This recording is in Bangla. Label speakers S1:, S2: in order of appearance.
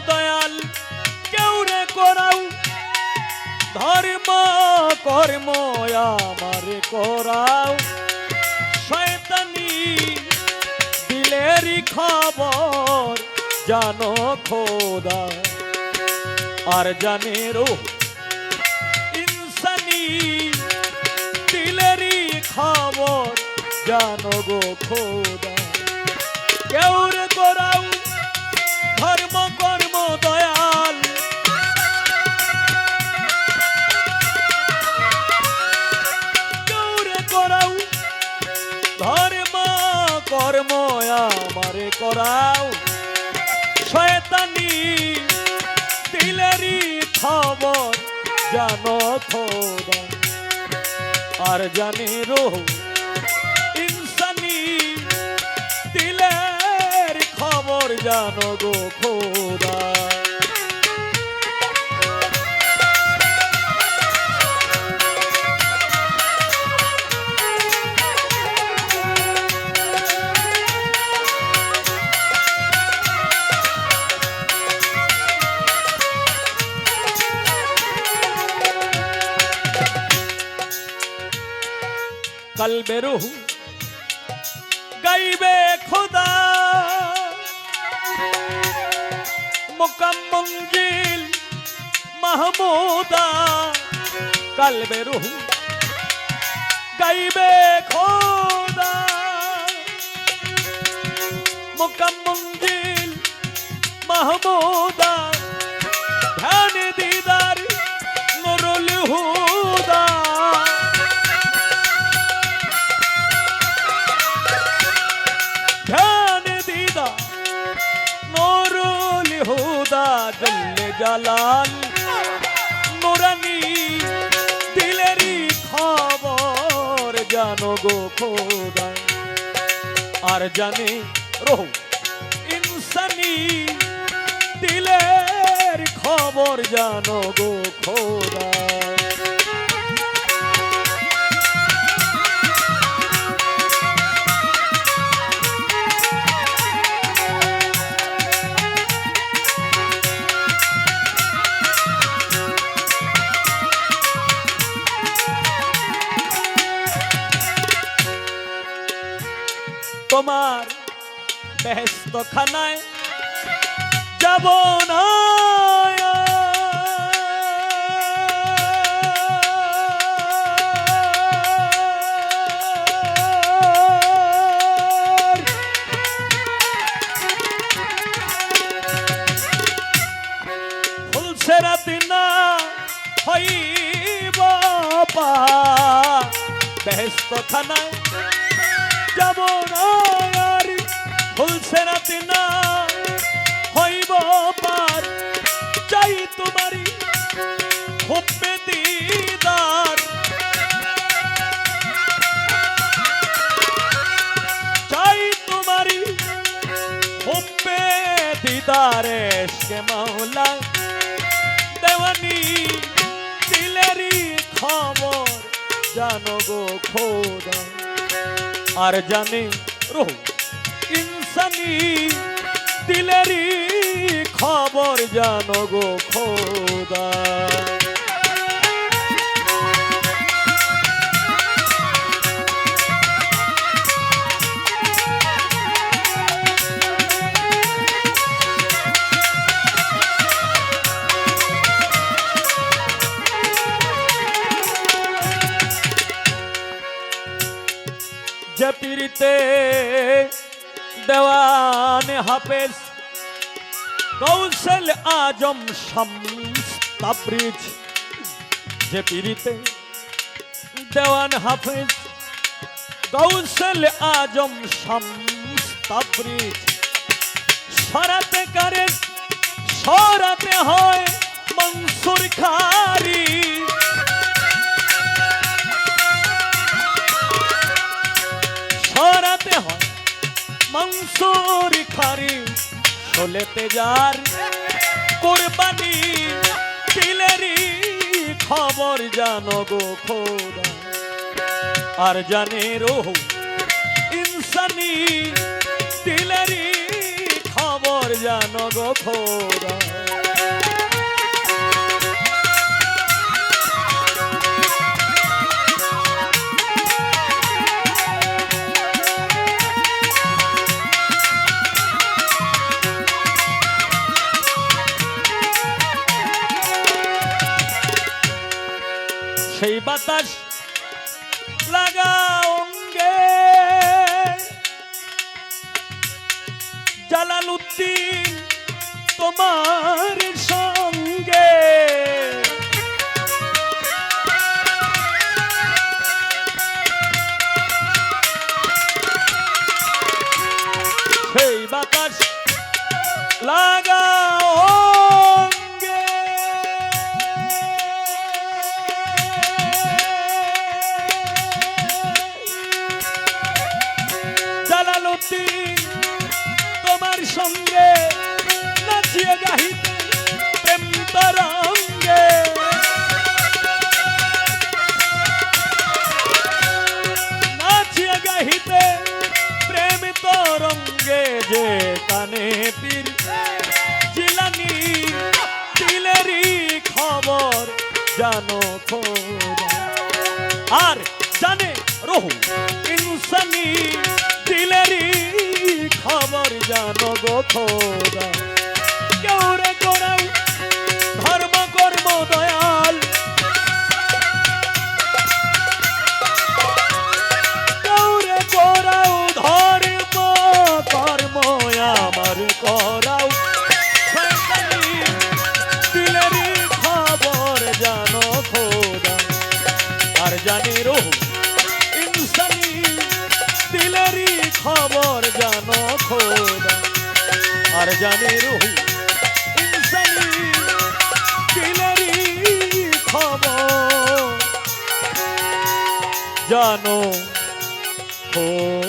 S1: দয়াল কেউরে করাও ধর্ম কর্ম আমারে করাও শয়তানি দিলেরই খবর জানো খোদা আর জানে রো ইনসানি দিলেরই খবর জানো গো খোদা কেউরে করাও ধর্ম কর্ম দয়াল কেউরে করাও ধর্ম কর্ম আমারে করাও শয়তানি দিলেরই খবর জানো খোদা আর জানি রো ইনসানি দিলের খবর জানো গো খোদা कल्बे रूह गाइबे खुदा मुकम मंजिल महमूदा कल्बे रूह गाइबे खुदा मुकम मंजिल महमूदा ध्यान दीदार नूरुल हुदा जल्ले जलाल नुरानी दिलेरी खबर जानो गो खोदा আর জানে রহু ইনসানি দিলের খবর জানো গো খোদা তোমার বেহেশত খানায় যাব না ফুলসেরাত না হইব পা বেহেশত খানায় যাব না ফুলসেরাত না হইব পার চাই তোমারি হুব্বে দিদার চাই তোমারি হুব্বে দিদার ইশকে মাওলা দেওয়ানি দিলেরি খবর জানো গো খোদা আর জানে রহু ইনসানি দিলেরি খবর জানো গো খোদা जपीरते देवान हाफिज कौशल आजम शम्स तबरेज जपीरते देवान हाफिज कौशल आजम शम्स तबरेज शराते करे शराते होय मंसूर खारी শরাতে হয় মনসুর খারি চলেতে যার কুরবানি দিলেরি খবর জানো গো খোদা আর জানে রহু ইনসানি দিলেরি খবর খবর জানো গো খোদা। সেই বাতাস লাগা অঙ্গে জালালউদ্দিন তোমার সঙ্গে সেই বাতাস লাগা তোমার সঙ্গে নাচিয়ে গাহিতে প্রেম তরঙ্গে নাচিয়ে গাহিতে প্রেম তরঙ্গে যে কানে পীর জিলানি দিলেরই খবর জানো খোদা। আর জানে রহু ইনসানি দিলেরই খবর জানো গো খোদা। কেউ রে করাও ধর্ম কর্ম দয়াল, কেউ রে করাও ধর্ম কর্ম আমার করাও শয়তানি দিলেরই খবর জানো খোদা। আর জানি রহু ইনসানি দিলেরই খবর জানো খোদা। আর জানি রুহু ইনসানি দিলেরই খবর জানো খোদা।